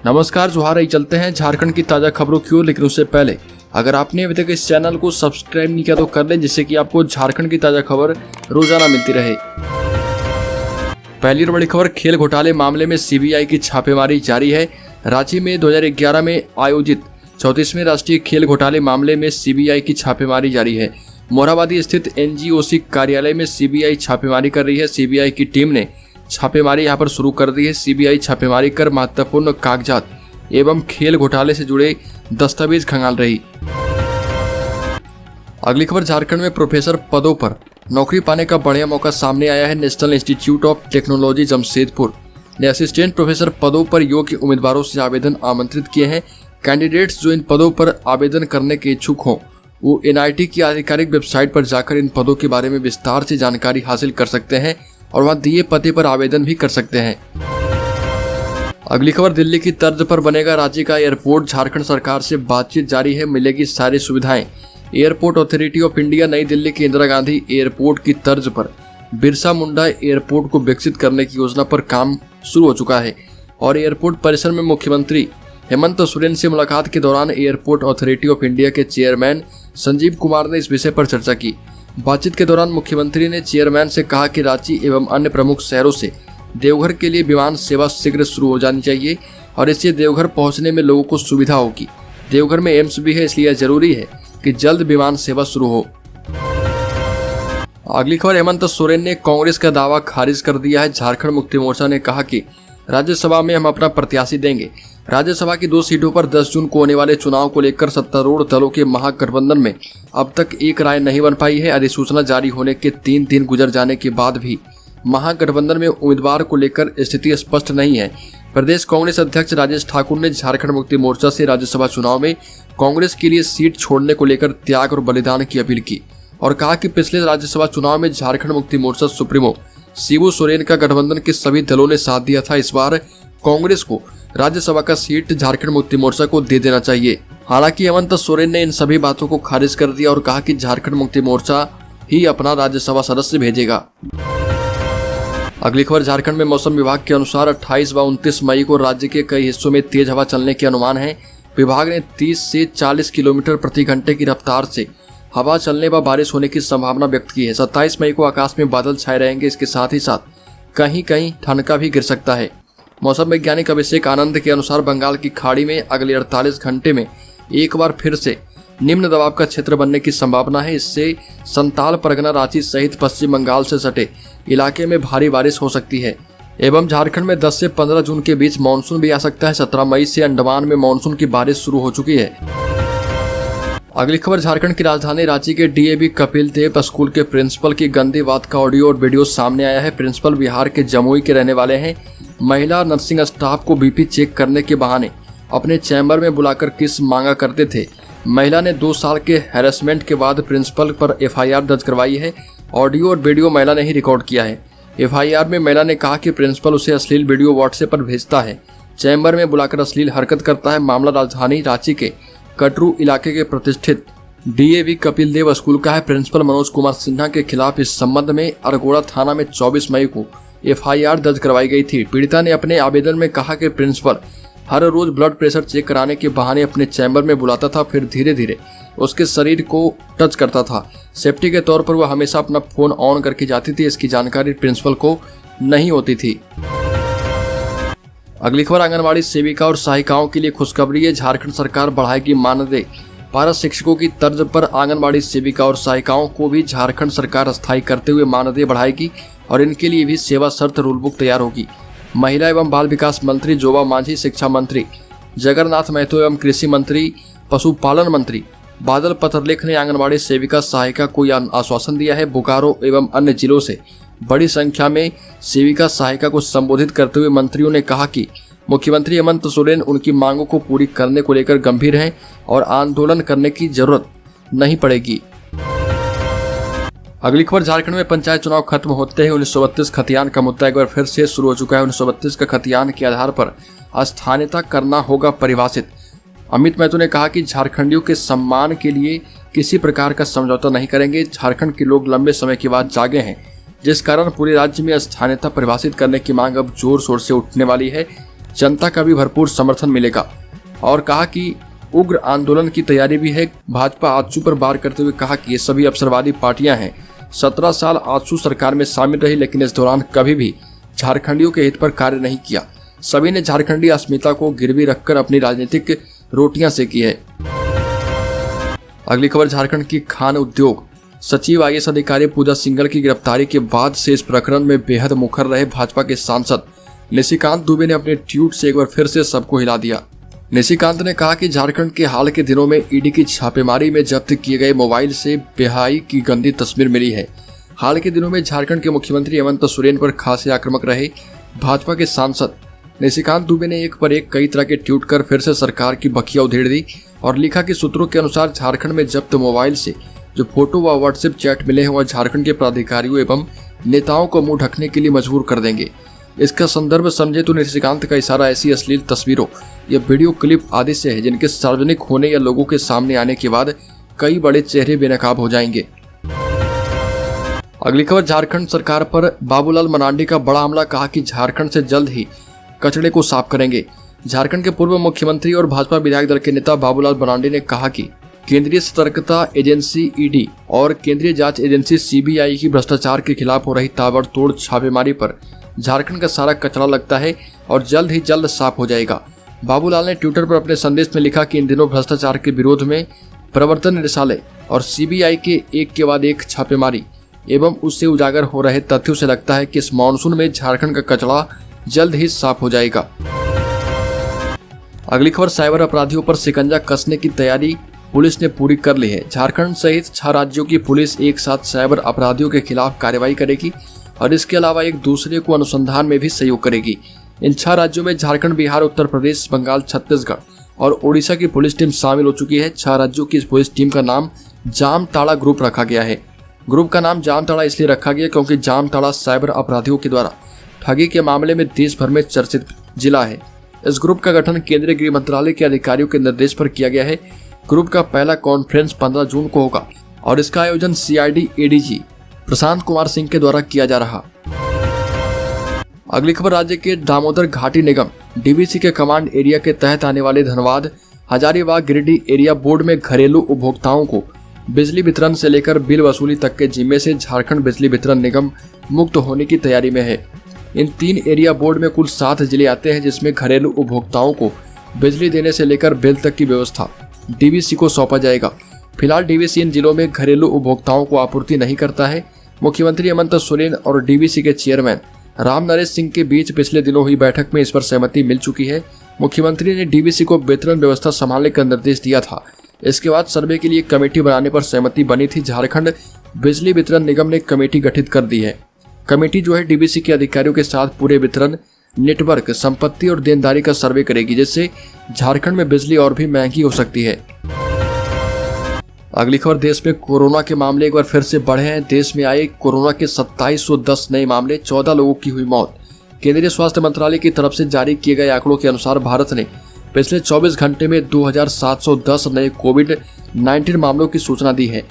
नमस्कार, जोहार। चलते हैं झारखंड की ताजा खबरों की ओर, लेकिन उससे पहले अगर आपने अभी तक इस चैनल को सब्सक्राइब नहीं किया तो कर लें, जिससे कि आपको झारखंड की ताजा खबर रोजाना मिलती रहे। पहली और बड़ी खबर, खेल घोटाले मामले में सीबीआई की छापेमारी जारी है। रांची में 2011 में आयोजित 34वें राष्ट्रीय खेल घोटाले मामले में सीबीआई की छापेमारी जारी है। मोरहाबादी स्थित एनजीओसी कार्यालय में सीबीआई छापेमारी कर रही है। सीबीआई की टीम ने छापेमारी यहां पर शुरू कर दी है। सीबीआई छापेमारी कर महत्वपूर्ण कागजात एवं खेल घोटाले से जुड़े दस्तावेज खंगाल रही। अगली खबर, झारखंड में प्रोफेसर पदों पर नौकरी पाने का बढ़िया मौका सामने आया है। National institute of technology Jamshedpur ने असिस्टेंट प्रोफेसर पदों पर योग्य उम्मीदवारों से आवेदन आमंत्रित किए हैं। कैंडिडेट्स जो इन पदों पर आवेदन करने के इच्छुक हों वो एनआईटी की आधिकारिक वेबसाइट पर जाकर इन पदों के बारे में विस्तार से जानकारी हासिल कर सकते हैं और वहां दिए पते पर आवेदन भी कर सकते हैं। अगली खबर, दिल्ली की तर्ज पर बनेगा रांची का एयरपोर्ट। झारखंड सरकार से बातचीत जारी है, मिलेगी सारी सुविधाएं। एयरपोर्ट अथॉरिटी ऑफ इंडिया नई दिल्ली के इंदिरा गांधी एयरपोर्ट की तर्ज पर बिरसा मुंडा एयरपोर्ट को विकसित करने की योजना पर काम शुरू हो चुका है और एयरपोर्ट परिसर में मुख्यमंत्री हेमंत सोरेन से मुलाकात के दौरान एयरपोर्ट अथॉरिटी ऑफ इंडिया के चेयरमैन संजीव कुमार ने इस विषय पर चर्चा की। बातचीत के दौरान मुख्यमंत्री ने चेयरमैन से कहा कि रांची एवं अन्य प्रमुख शहरों से देवघर के लिए विमान सेवा शीघ्र शुरू हो जानी चाहिए और इससे देवघर पहुंचने में लोगों को सुविधा होगी। देवघर में एम्स भी है, इसलिए जरूरी है कि जल्द विमान सेवा शुरू हो। अगली खबर, हेमंत सोरेन ने कांग्रेस का दावा खारिज कर दिया है। झारखंड मुक्ति मोर्चा ने कहा कि राज्यसभा में हम अपना प्रत्याशी देंगे। राज्यसभा की 2 सीटों पर 10 जून को होने वाले चुनाव को लेकर सत्तारूढ़ दलों के महागठबंधन में अब तक एक राय नहीं बन पाई है। अधिसूचना जारी होने के 3 दिन गुजर जाने के बाद भी महागठबंधन में उम्मीदवार को लेकर स्थिति स्पष्ट नहीं है। प्रदेश कांग्रेस अध्यक्ष राजेश ठाकुर ने झारखंड मुक्ति मोर्चा से राज्यसभा चुनाव में कांग्रेस के लिए सीट छोड़ने को लेकर त्याग और बलिदान की अपील की और कहा कि पिछले राज्यसभा चुनाव में झारखंड मुक्ति मोर्चा सुप्रीमो शिबू सोरेन का गठबंधन के सभी दलों ने साथ दिया था। इस बार कांग्रेस को राज्यसभा का सीट झारखंड मुक्ति मोर्चा को दे देना चाहिए। हालांकि हेमंत सोरेन ने इन सभी बातों को खारिज कर दिया और कहा कि झारखंड मुक्ति मोर्चा ही अपना राज्यसभा सदस्य भेजेगा। अगली खबर, झारखंड में मौसम विभाग के अनुसार 28 व 29 मई को राज्य के कई हिस्सों में तेज हवा चलने के अनुमान है। विभाग ने 30 से 40 किलोमीटर प्रति घंटे की रफ्तार से हवा चलने व बारिश होने की संभावना व्यक्त की है। 27 मई को आकाश में बादल छाए रहेंगे। इसके साथ ही साथ कहीं कहीं ठनका भी गिर सकता है। मौसम वैज्ञानिक अभिषेक आनंद के अनुसार बंगाल की खाड़ी में अगले 48 घंटे में एक बार फिर से निम्न दबाव का क्षेत्र बनने की संभावना है। इससे संताल परगना, रांची सहित पश्चिम बंगाल से सटे इलाके में भारी बारिश हो सकती है एवं झारखंड में 10 से 15 जून के बीच मानसून भी आ सकता है। 17 मई से अंडमान में मानसून की बारिश शुरू हो चुकी है। अगली खबर, झारखंड की राजधानी रांची के डीएवी कपिल देव स्कूल के प्रिंसिपल की गंदी बात का ऑडियो और वीडियो सामने आया है। प्रिंसिपल बिहार के जमुई के रहने वाले हैं। महिला नर्सिंग स्टाफ को बीपी चेक करने के बहाने अपने चैम्बर में बुलाकर किस मांगा करते थे। महिला ने 2 साल के हैरेसमेंट के बाद प्रिंसिपल पर एफआईआर दर्ज करवाई है। ऑडियो और वीडियो महिला ने ही रिकॉर्ड किया है। एफआईआर में महिला ने कहा कि प्रिंसिपल उसे अश्लील वीडियो व्हाट्सएप पर भेजता है, चैम्बर में बुलाकर अश्लील हरकत करता है। मामला राजधानी रांची के कटरू इलाके के प्रतिष्ठित डीएवी कपिल देव स्कूल का है। प्रिंसिपल मनोज कुमार सिन्हा के खिलाफ इस संबंध में अरगोड़ा थाना में 24 मई को एफआईआर दर्ज करवाई गई थी। पीड़िता ने अपने आवेदन में कहा कि प्रिंसिपल हर रोज ब्लड प्रेशर चेक कराने के बहाने अपने चैम्बर में बुलाता था, फिर धीरे धीरे उसके शरीर को टच करता था। सेफ्टी के तौर पर वह हमेशा अपना फोन ऑन करके जाती थी। इसकी जानकारी प्रिंसिपल को नहीं होती थी। अगली खबर, आंगनबाड़ी सेविका और सहायिकाओं के लिए खुशखबरी है। झारखंड सरकार बढ़ाएगी मानदेय। पारा शिक्षकों की तर्ज पर आंगनबाड़ी सेविका और सहायिकाओं को भी झारखंड सरकार स्थायी करते हुए मानदेय बढ़ाएगी और इनके लिए भी सेवा शर्त रूल बुक तैयार होगी। महिला एवं बाल विकास मंत्री जोबा मांझी, शिक्षा मंत्री जगन्नाथ महतो एवं कृषि मंत्री पशुपालन मंत्री बादल पत्रलेख ने आंगनबाड़ी सेविका सहायिका को यह आश्वासन दिया है। बोकारो एवं अन्य जिलों से बड़ी संख्या में सेविका सहायिका को संबोधित करते हुए मंत्रियों ने कहा कि मुख्यमंत्री हेमंत सोरेन उनकी मांगों को पूरी करने को लेकर गंभीर हैं और आंदोलन करने की जरूरत नहीं पड़ेगी। अगली खबर, झारखंड में पंचायत चुनाव खत्म होते ही 1932 खतियान का मुद्दा एक बार फिर से शुरू हो चुका है। 1932 का खतियान के आधार पर स्थानीयता करना होगा परिभाषित। अमित महतो ने कहा कि झारखंडियों के सम्मान के लिए किसी प्रकार का समझौता नहीं करेंगे। झारखंड के लोग लंबे समय के बाद जागे हैं, जिस कारण पूरे राज्य में स्थानीयता परिभाषित करने की मांग अब जोर शोर से उठने वाली है। जनता का भी भरपूर समर्थन मिलेगा और कहा कि उग्र आंदोलन की तैयारी भी है। भाजपा आजसू पर वार करते हुए कहा कि ये सभी अवसरवादी पार्टियां हैं। 17 साल आजसू सरकार में शामिल रही, लेकिन इस दौरान कभी भी झारखंडियों के हित पर कार्य नहीं किया। सभी ने झारखंडी अस्मिता को गिरवी रखकर अपनी राजनीतिक रोटियां सेकी है। अगली खबर झारखंड की खान उद्योग सचिव IAS अधिकारी पूजा सिंघल की गिरफ्तारी के बाद से इस प्रकरण में बेहद मुखर रहे भाजपा के सांसद निशिकांत दुबे ने अपने ट्वीट से एक बार फिर से सबको हिला दिया। निशिकांत ने कहा कि झारखंड के हाल के दिनों में ईडी की छापेमारी में जब्त किए गए मोबाइल से बेहाई की गंदी तस्वीर मिली है। हाल के दिनों में झारखंड के मुख्यमंत्री हेमंत सोरेन पर खासे आक्रामक रहे भाजपा के सांसद निशिकांत दुबे ने एक पर एक कई तरह के ट्वीट कर फिर से सरकार की बखिया उधेड़ दी और लिखा कि सूत्रों के अनुसार झारखंड में जब्त मोबाइल से जो फोटो व व्हाट्सएप चैट मिले हैं वह झारखंड के प्राधिकारियों एवं नेताओं को मुंह ढकने के लिए मजबूर कर देंगे। इसका संदर्भ समझे तो निशिकांत का इशारा ऐसी अश्लील तस्वीरों या वीडियो क्लिप आदि से है जिनके सार्वजनिक होने या लोगों के सामने आने के बाद कई बड़े चेहरे बेनकाब हो जाएंगे। अगली खबर झारखंड सरकार पर बाबूलाल मरांडी का बड़ा हमला, कहा कि झारखंड से जल्द ही कचरे को साफ करेंगे। झारखंड के पूर्व मुख्यमंत्री और भाजपा विधायक दल के नेता बाबूलाल मरांडी ने कहा कि केंद्रीय सतर्कता एजेंसी ED और केंद्रीय जांच एजेंसी CBI की भ्रष्टाचार के खिलाफ हो रही ताबड़तोड़ छापेमारी पर झारखंड का सारा कचरा लगता है और जल्द ही जल्द साफ हो जाएगा। बाबूलाल ने ट्विटर पर अपने संदेश में लिखा कि इन दिनों भ्रष्टाचार के विरोध में प्रवर्तन निदेशालय और CBI के एक के बाद एक छापेमारी एवं उससे उजागर हो रहे तथ्यों से लगता है कि इस मानसून में झारखंड का कचरा जल्द ही साफ हो जाएगा। अगली खबर साइबर अपराधियों पर शिकंजा कसने की तैयारी पुलिस ने पूरी कर ली है। झारखंड सहित 6 राज्यों की पुलिस एक साथ साइबर अपराधियों के खिलाफ कार्रवाई करेगी और इसके अलावा एक दूसरे को अनुसंधान में भी सहयोग करेगी। इन 6 राज्यों में झारखंड, बिहार, उत्तर प्रदेश, बंगाल, छत्तीसगढ़ और ओडिशा की पुलिस टीम शामिल हो चुकी है। 6 राज्यों की इस पुलिस टीम का नाम जामताड़ा ग्रुप रखा गया है। ग्रुप का नाम जामताड़ा इसलिए रखा गया क्योंकि जामताड़ा साइबर अपराधियों के द्वारा ठगी के मामले में देश भर में चर्चित जिला है। इस ग्रुप का गठन केंद्रीय गृह मंत्रालय के अधिकारियों के निर्देश पर किया गया है। ग्रुप का पहला कॉन्फ्रेंस 15 जून को होगा और इसका आयोजन CID ADG प्रशांत कुमार सिंह के द्वारा किया जा रहा। अगली खबर राज्य के दामोदर घाटी निगम DVC के कमांड एरिया के तहत आने वाले धनबाद, हजारीबाग, गिरिडीह एरिया बोर्ड में घरेलू उपभोक्ताओं को बिजली वितरण से लेकर बिल वसूली तक के जिम्मे से झारखंड बिजली वितरण निगम मुक्त होने की तैयारी में है। इन 3 एरिया बोर्ड में कुल 7 जिले आते हैं जिसमें घरेलू उपभोक्ताओं को बिजली देने से लेकर बिल तक की व्यवस्था DVC को सौंपा जाएगा। फिलहाल DVC इन जिलों में घरेलू उपभोक्ताओं को आपूर्ति नहीं करता है। मुख्यमंत्री हेमंत सोरेन और DVC के चेयरमैन राम नरेश सिंह के बीच पिछले दिनों हुई बैठक में इस पर सहमति मिल चुकी है। मुख्यमंत्री ने DVC को वितरण व्यवस्था संभालने का निर्देश दिया था। इसके बाद सर्वे के लिए कमेटी बनाने पर सहमति बनी थी। झारखंड बिजली वितरण निगम ने कमेटी गठित कर दी है। कमेटी जो है DVC के अधिकारियों के साथ पूरे वितरण नेटवर्क, संपत्ति और देनदारी का सर्वे करेगी, जिससे झारखंड में बिजली और भी महंगी हो सकती है। अगली खबर देश में कोरोना के मामले एक बार फिर से बढ़े हैं। देश में आए कोरोना के 2710 नए मामले, 14 लोगों की हुई मौत। केंद्रीय स्वास्थ्य मंत्रालय की तरफ से जारी किए गए आंकड़ों के अनुसार भारत ने पिछले 24 घंटे में 2710 नए कोविड-19 मामलों की सूचना दी है।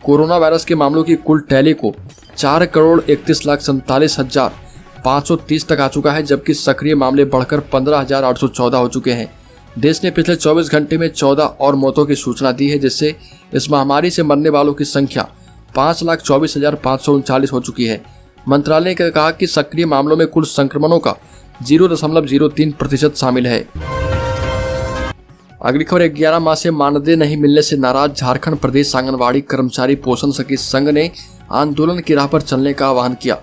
कोरोना वायरस के मामलों की कुल टैली को 4,31,47,530 तक आ चुका है, जबकि सक्रिय मामले बढ़कर 15,814 हो चुके हैं। देश ने पिछले 24 घंटे में 14 और मौतों की सूचना दी है, जिससे इस महामारी से मरने वालों की संख्या 5,24,539 हो चुकी है। मंत्रालय ने कहा कि सक्रिय मामलों में कुल संक्रमणों का 0.03% शामिल है। अगली खबर 11 माह से मानदेय नहीं मिलने से नाराज झारखंड प्रदेश आंगनबाड़ी कर्मचारी पोषण सखी संघ ने आंदोलन की राह पर चलने का आह्वान किया।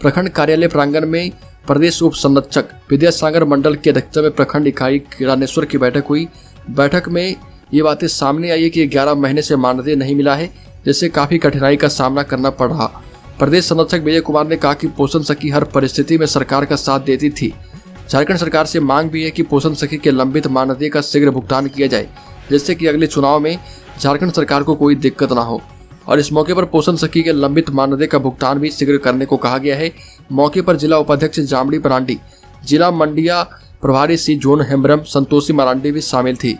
प्रखंड कार्यालय प्रांगण में प्रदेश उप संरक्षक विद्यासागर मंडल की अध्यक्षता में प्रखंड इकाई किरानेश्वर की बैठक हुई। बैठक में ये बातें सामने आई है कि 11 महीने से मानदेय नहीं मिला है, जिससे काफी कठिनाई का सामना करना पड़ रहा। प्रदेश संरक्षक विजय कुमार ने कहा कि पोषण सखी हर परिस्थिति में सरकार का साथ देती थी। झारखंड सरकार से मांग भी है कि पोषण सखी के लंबित मानदेय का शीघ्र भुगतान किया जाए, जिससे कि अगले चुनाव में झारखंड सरकार को कोई दिक्कत न हो। और इस मौके पर पोषण सखी के लंबित मानदेय का भुगतान भी शीघ्र करने को कहा गया है। मौके पर जिला उपाध्यक्ष जामड़ी मरांडी, जिला मंडिया प्रभारी सी जोन हेम्ब्रम संतोषी मरांडी भी शामिल थी।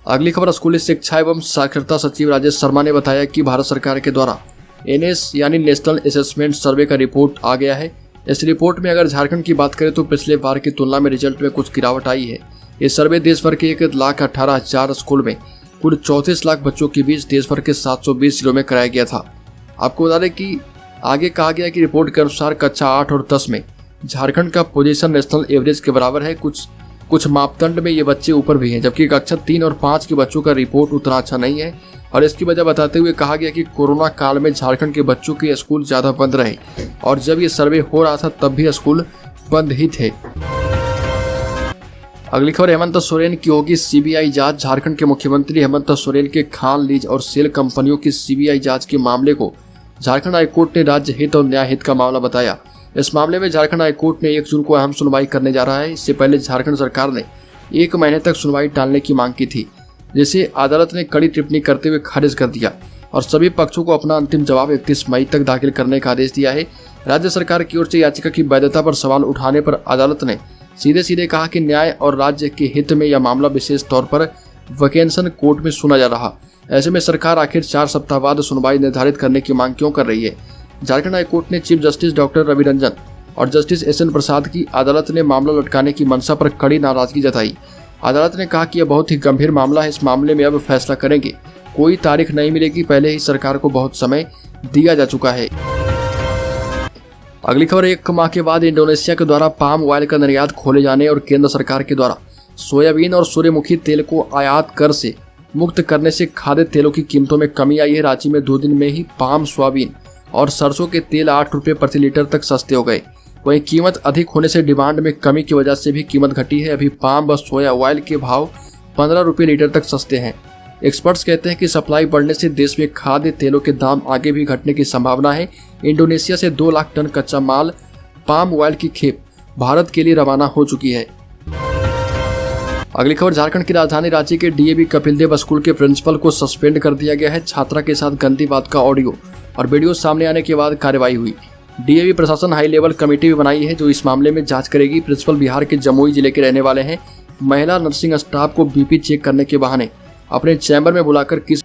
अगली खबर स्कूली शिक्षा एवं साक्षरता सचिव राजेश शर्मा ने बताया कि भारत सरकार के द्वारा NS यानी नेशनल असेसमेंट सर्वे का रिपोर्ट आ गया है। इस रिपोर्ट में अगर झारखंड की बात करें तो पिछले बार की तुलना में रिजल्ट में कुछ गिरावट आई है। ये सर्वे देश भर के 1,18,000 स्कूल में कुल 34 लाख बच्चों के बीच देश भर के 720 जिलों में कराया गया था। आपको बता दें कि आगे कहा गया कि रिपोर्ट के अनुसार कक्षा 8 और 10 में झारखंड का पोजीशन नेशनल एवरेज के बराबर है। कुछ मापदंड में ये बच्चे ऊपर भी हैं, जबकि कक्षा 3 और 5 के बच्चों का रिपोर्ट उतना अच्छा नहीं है। और इसकी वजह बताते हुए कहा गया कि कोरोना काल में झारखंड के बच्चों के स्कूल ज़्यादा बंद रहे और जब ये सर्वे हो रहा था तब भी स्कूल बंद ही थे। अगली खबर हेमंत सोरेन की होगी सीबीआई जांच। झारखंड के मुख्यमंत्री हेमंत सोरेन के खान लीज और सेल कंपनियों की सीबीआई जांच के मामले को झारखंड हाईकोर्ट ने राज्य हित और न्याय हित का मामला बताया। इस मामले में झारखंड हाईकोर्ट ने 1 जून को अहम सुनवाई करने जा रहा है। इससे पहले झारखंड सरकार ने 1 महीने तक सुनवाई टालने की मांग की थी, जिसे अदालत ने कड़ी टिप्पणी करते हुए खारिज कर दिया और सभी पक्षों को अपना अंतिम जवाब 31 मई तक दाखिल करने का आदेश दिया है। राज्य सरकार की ओर से याचिका की वैधता पर सवाल उठाने पर अदालत ने सीधे कहा कि न्याय और राज्य के हित में यह मामला विशेष तौर पर वैकेंसन कोर्ट में सुना जा रहा। ऐसे में सरकार आखिर 4 सप्ताह बाद सुनवाई निर्धारित करने की मांग क्यों कर रही है। झारखंड हाईकोर्ट ने chief justice doctor Ravi Ranjan और जस्टिस SN प्रसाद की अदालत ने मामला लटकाने की मंशा पर कड़ी नाराजगी जताई। अदालत ने कहा कि यह बहुत ही गंभीर मामला है, इस मामले में अब फैसला करेंगे, कोई तारीख नहीं मिलेगी, पहले ही सरकार को बहुत समय दिया जा चुका है। अगली खबर 1 माह के बाद इंडोनेशिया के द्वारा पाम ऑयल का निर्यात खोले जाने और केंद्र सरकार के द्वारा सोयाबीन और सूर्यमुखी तेल को आयात कर से मुक्त करने से खाद्य तेलों की कीमतों में कमी आई है। रांची में 2 दिन में ही पाम, सोयाबीन और सरसों के तेल 8 रुपये प्रति लीटर तक सस्ते हो गए। वहीं कीमत अधिक होने से डिमांड में कमी की वजह से भी कीमत घटी है। अभी पाम व सोया ऑयल के भाव 15 रुपये लीटर तक सस्ते हैं। एक्सपर्ट्स कहते हैं कि सप्लाई बढ़ने से देश में खाद्य तेलों के दाम आगे भी घटने की संभावना है। इंडोनेशिया से 2 लाख टन कच्चा माल पाम ऑयल की खेप भारत के लिए रवाना हो चुकी है। अगली खबर झारखंड की राजधानी रांची के DAV कपिलदेव स्कूल के प्रिंसिपल को सस्पेंड कर दिया गया है। छात्रा के साथ गंदी बात का ऑडियो और वीडियो सामने आने के बाद कार्रवाई हुई। DAV प्रशासन हाई लेवल कमेटी भी बनाई है जो इस मामले में जांच करेगी। प्रिंसिपल बिहार के जमुई जिले के रहने वाले हैं। महिला नर्सिंग स्टाफ को BP चेक करने के बहाने अपने चैम्बर में बुलाकर किस